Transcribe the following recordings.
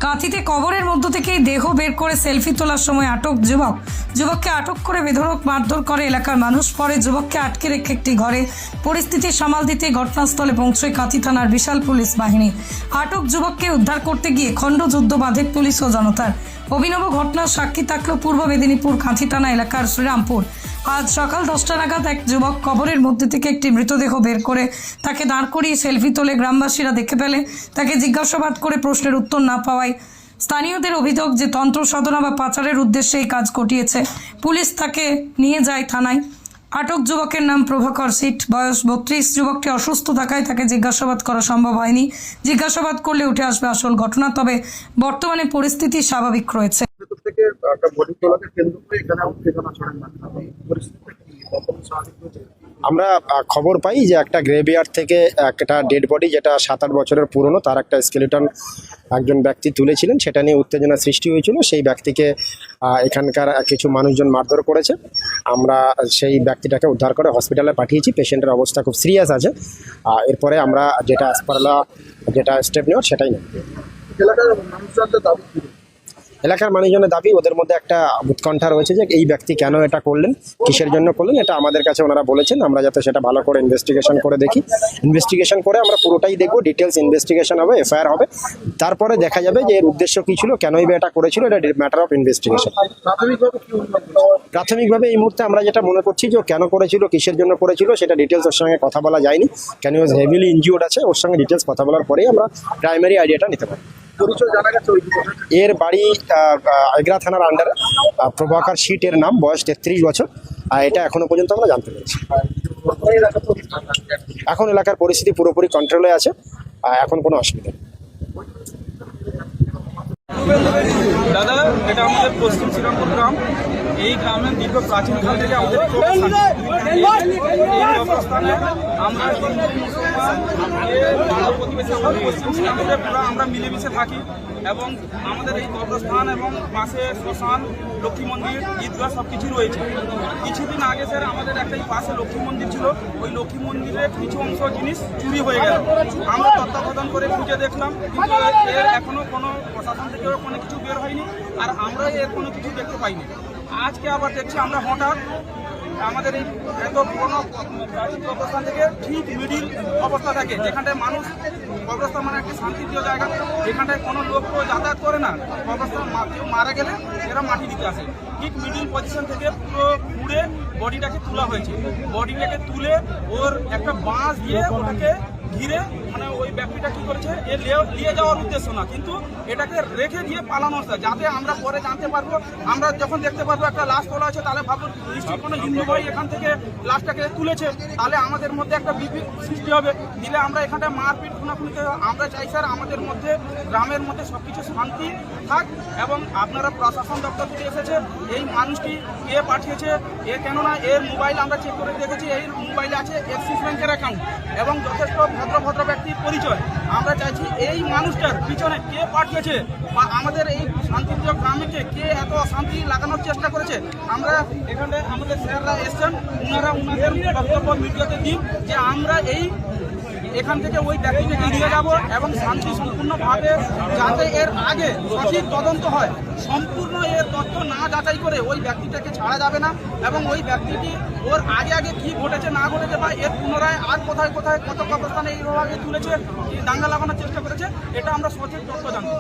কাঁথিতে কবরের মধ্য থেকেই দেহ বের করে সেলফি তোলার সময় আটক যুবককে আটক করে বেধড়ক মারধর করে এলাকার মানুষ। পরে যুবককে আটকে রেখে একটি ঘরে পরিস্থিতি সামাল দিতে ঘটনাস্থলে পৌঁছয় কাঁথি থানার বিশাল পুলিশ বাহিনী। আটক যুবককে উদ্ধার করতে গিয়ে খণ্ডযুদ্ধ বাঁধে পুলিশ ও জনতার। অভিনব ঘটনার সাক্ষী থাকল পূর্ব মেদিনীপুর কাঁথি থানা এলাকার শ্রীরামপুর। আজ সকাল 10টা নাগাদ এক যুবক কবরের মধ্যে থেকে একটি মৃতদেহ বের করে তাকে দাঁড় করিয়ে সেলফি তোলে। গ্রামবাসীরা দেখে ফেলে। তাকে জিজ্ঞাসাবাদ করে প্রশ্নের উত্তর না পাওয়ায় স্থানীয়দের অভিযোগ যে তন্ত্র সাধনা বা পাচারের উদ্দেশ্যে এই কাজ ঘটিয়েছে। পুলিশ তাকে নিয়ে যায় থানায়। আটক যুবকের নাম প্রভাকর সিট, বয়স 32। যুবকটি অসুস্থ থাকায় তাকে জিজ্ঞাসাবাদ করা সম্ভব হয়নি। জিজ্ঞাসাবাদ করলে উঠে আসবে আসল ঘটনা। তবে বর্তমানে পরিস্থিতি স্বাভাবিক রয়েছে। আমরা খবর পাই যে একটা গ্রেভিয়ার্ড থেকে একটা ডেড বডি, যেটা 7-8 বছরের পুরনো, তার একটা স্কেলিটন একজন ব্যক্তি তুলেছিলেন। সেটা নিয়ে উত্তেজনা সৃষ্টি হয়েছিল। সেই ব্যক্তিকে এখানকার কিছু মানুষজন মারধর করেছে। আমরা সেই ব্যক্তিটাকে উদ্ধার করে হসপিটালে পাঠিয়েছি। পেশেন্টের অবস্থা খুব সিরিয়াস আছে। এরপরে আমরা যেটা যেটা স্টেপ নেওয়ার সেটাই নেব। এলাকার মানুষজনের দাবি, ওদের মধ্যে একটা উৎকণ্ঠা রয়েছে যে এই ব্যক্তি কেন এটা করলেন, কিসের জন্য করলেন, এটা আমাদের কাছে ওনারা বলেছেন। আমরা যাতে সেটা ভালো করে ইনভেস্টিগেশন করে দেখি। ইনভেস্টিগেশন করে আমরা পুরোটাই দেখবো, ডিটেলস ইনভেস্টিগেশন হবে, এফআইআর হবে। তারপরে দেখা যাবে যে এর উদ্দেশ্য কী ছিল, কেনই বা এটা করেছিল। এটা ম্যাটার অফ ইনভেস্টিগেশন। প্রাথমিকভাবে এই মুহূর্তে আমরা যেটা মনে করছি যে কেন করেছিল, কিসের জন্য করেছিল, সেটা ডিটেলস ওর সঙ্গে কথা বলা যায়নি। কেন ওয়াজ হেভিলি ইনজিউর্ড আছে, ওর সঙ্গে ডিটেলস কথা বলার পরেই আমরা প্রাইমারি আইডিয়াটা নিতে পারি। এর বাড়ি এগরা থানার আন্ডারে। প্রভাকর সিট এর নাম, বয়স 33 বছর। আর এটা এখনো পর্যন্ত আমরা জানতে পেরেছি। এখন এলাকার পরিস্থিতি পুরোপুরি কন্ট্রোলে আছে। এখন কোনো অসুবিধা নেই। দাদা, এটা আমাদের পশ্চিম শ্রীরামপুর গ্রাম। এই গ্রামের দীর্ঘ প্রাচীনকাল থেকে আমাদের এই অবস্থানে আমরা হিন্দু মুসলমান প্রতিবেশী আমাদের পশ্চিম শ্রীরামপুরে পুরো আমরা মিলেমিশে থাকি। এবং আমাদের এই কবরস্থান এবং পাশে শ্মশান, লক্ষ্মী মন্দির, ঈদগাহ সব কিছু রয়েছে। কিছুদিন আগে স্যার আমাদের একটা পাশে লক্ষ্মী মন্দির ছিল, ওই লক্ষ্মী মন্দিরের কিছু অংশ জিনিস চুরি হয়ে গেল। আমরা তত্ত্বাবধান করে খুঁজে দেখলাম, কিন্তু এর এখনও কোনো প্রশাসন থেকেও কোনো কিছু বের হয়নি। আর আমরা এর কোনো কিছু দেখতে পাইনি। আজকে আবার দেখছি আমরা হঠাৎ আমাদের এই এত পুরোনো প্রাচীন কবরস্থান থেকে ঠিক মিডিল অবস্থা থাকে, যেখানটায় মানুষ, কবরস্থান মানে একটা শান্তিপ্রিয় জায়গা, যেখানটায় কোনো লোক যাতায়াত করে না। কবরস্থান কেউ মারা গেলে এরা মাটি দিতে আসে। ঠিক মিডিল পজিশন থেকে পুরো ঘুরে বডিটাকে তোলা হয়েছে। বডিটাকে তুলে ওর একটা বাঁশ দিয়ে ওটাকে ঘিরে, মানে ওই ব্যক্তিটা কি করেছে, এ নিয়ে যাওয়ার উদ্দেশ্য না, কিন্তু এটাকে রেখে দিয়ে পালানো হচ্ছে। যাতে আমরা পরে জানতে পারবো, আমরা যখন দেখতে পারবো একটা লাশ তোলা আছে, তাহলে ভাববো নিশ্চয়ই কোনো হিন্দু ভাই এখান থেকে লাশটাকে তুলেছে। তাহলে আমাদের মধ্যে একটা বিভেদ সৃষ্টি হবে। দিলে আমরা এখানটা মারপিট খুনাখুনিতে, আমরা চাই স্যার আমাদের মধ্যে, গ্রামের মধ্যে সব কিছু শান্তি থাক। এবং আপনারা প্রশাসন দপ্তর থেকে এসেছে, এই মানুষটি কে পাঠিয়েছে, কেননা এর মোবাইল আমরা চেক করে দেখেছি, এই মোবাইলে আছে এক্সিস ব্যাংকের অ্যাকাউন্ট এবং যথেষ্ট ভদ্র ব্যক্তির পরিচয়। আমরা চাইছি এই মানুষটার পিছনে কে পাঠিয়েছে বা আমাদের এই শান্তিপ্রিয় গ্রামকে কে এত শান্তি লাগানোর চেষ্টা করেছে। আমরা এখানে আমাদের স্যাররা এসছেন, ওনাদের বক্তব্য মিডিয়াতে দিন যে আমরা এখান থেকে ওই ব্যক্তিকে নিয়ে যাব এবং শান্তি সম্পূর্ণভাবে, যাতে এর আগে সঠিক তদন্ত হয়। সম্পূর্ণ এর তথ্য না যাচাই করে ওই ব্যক্তিটাকে ছাড়া যাবে না। এবং ওই ব্যক্তিটি ওর আগে কি ঘটেছে না ঘটেছে, বা এর পুনরায় আর কোথায় কত কবরস্থানে এইভাবে তুলেছে, দাঙ্গা লাগানোর চেষ্টা করেছে, এটা আমরা সঠিক তথ্য জানবো।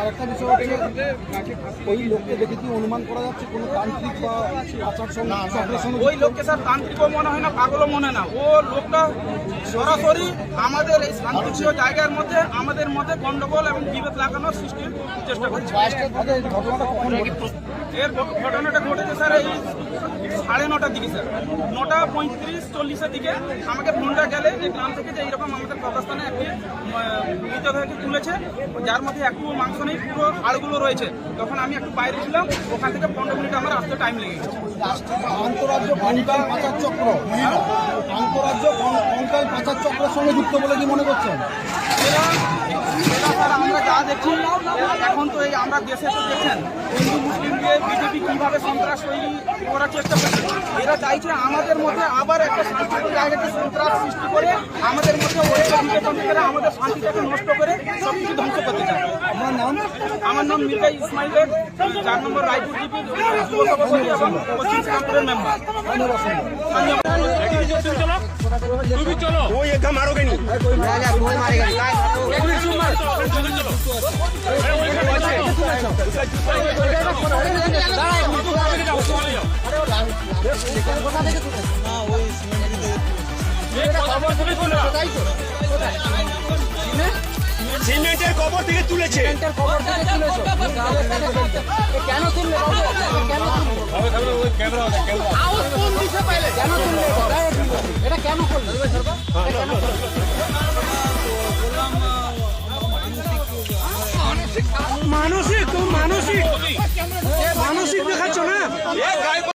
আরেকটা বিষয় হচ্ছে, ওই লোককে দেখে কি অনুমান করা যাচ্ছে কোনো তান্ত্রিক বা ওই লোককে স্যার তান্ত্রিকও মনে হয় না, পাগলও মনে হয় না। ও লোকটা সরাসরি আমাদের এই শান্তিপ্রিয় জায়গার মধ্যে আমাদের মধ্যে গন্ডগোল এবং বিভেদ লাগানোর সৃষ্টির চেষ্টা করছে। এর ঘটনাটা ঘটেছে স্যার এই 9:30 দিকে, স্যার 9:35-40 দিকে আমাকে ফোনটা গেলে যে গ্রাম থেকে যে এইরকম আমাদের কবরস্থানে একটি মৃতদেহকে তুলেছে, যার মধ্যে একটু মাংস নেই, পুরো হাড়গুলো রয়েছে। তখন আমি একটু বাইরে ছিলাম, ওখান থেকে 15 মিনিট আমার আসতে টাইম লেগে গেছে। আন্তরাজ্য কঙ্কাল পাচার চক্র, আন্তরাজ্য কঙ্কাল পাচার চক্রের সঙ্গে যুক্ত বলে কি মনে করছেন? এরা স্যার আমরা যা দেখছি এখন তো এই আমরা দেশে তো দেখছেন হিন্দু মুসলিমকে বিজেপি কিভাবে সন্ত্রাস তৈরি করার চেষ্টা করছে। এরা চাইছে আমাদের মধ্যে আবার একটা শান্তিপূর্ণ জায়গাতে সন্ত্রাস সৃষ্টি করে আমাদের মধ্যে ঐক্য বিভাজন করে আমাদের শান্তিটাকে নষ্ট করে সব কিছু ধ্বংস করতে চায়। আপনার নাম? আমার নাম মির্জা ইসমাইল শেখ, 4 নম্বর রায়পুর জিপি যুব সভাপতি এবং পশ্চিম শ্রীরামপুরের মেম্বার। সিমেন্টের কবর থেকে তুলেছে। কেন তুললে? এটা কেন করলে? মানসিক মানসিক মানসিক দেখাচ্ছ না।